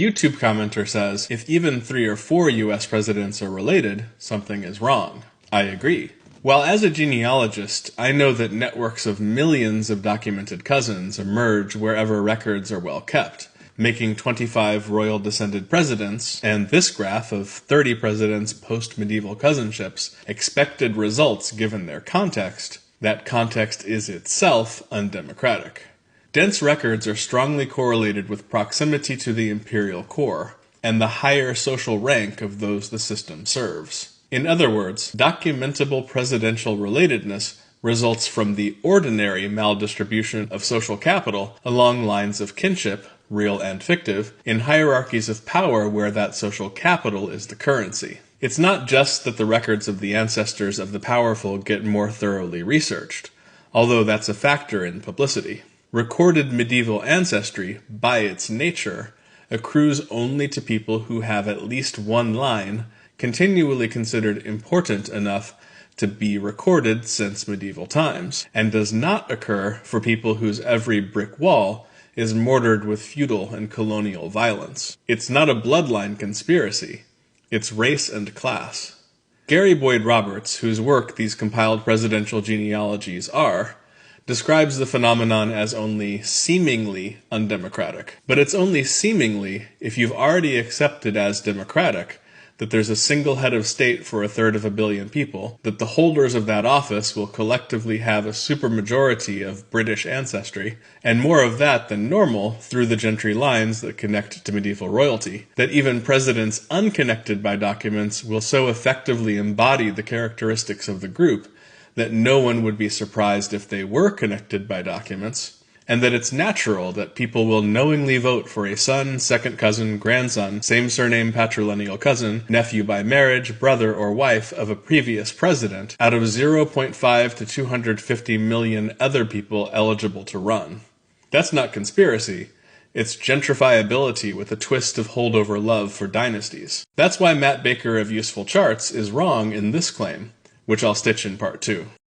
YouTube commenter says, if even 3 or 4 US presidents are related, something is wrong. I agree. While as a genealogist, I know that networks of millions of documented cousins emerge wherever records are well kept, making 25 royal-descended presidents, and this graph of 30 presidents post-medieval cousinships, expected results given their context, that context is itself undemocratic. Dense records are strongly correlated with proximity to the imperial core, and the higher social rank of those the system serves. In other words, documentable presidential relatedness results from the ordinary maldistribution of social capital along lines of kinship, real and fictive, in hierarchies of power where that social capital is the currency. It's not just that the records of the ancestors of the powerful get more thoroughly researched, although that's a factor in publicity. Recorded medieval ancestry, by its nature, accrues only to people who have at least one line continually considered important enough to be recorded since medieval times, and does not occur for people whose every brick wall is mortared with feudal and colonial violence. It's not a bloodline conspiracy, it's race and class. Gary Boyd Roberts, whose work these compiled presidential genealogies are, describes the phenomenon as only seemingly undemocratic. But it's only seemingly if you've already accepted as democratic that there's a single head of state for 1/3 billion people, that the holders of that office will collectively have a supermajority of British ancestry, and more of that than normal through the gentry lines that connect to medieval royalty, that even presidents unconnected by documents will so effectively embody the characteristics of the group that no one would be surprised if they were connected by documents, and that it's natural that people will knowingly vote for a son, second cousin, grandson, same surname patrilineal cousin, nephew by marriage, brother or wife of a previous president, out of 0.5 to 250 million other people eligible to run. That's not conspiracy. It's gentrifiability with a twist of holdover love for dynasties. That's why Matt Baker of Useful Charts is wrong in this claim, which I'll stitch in part 2.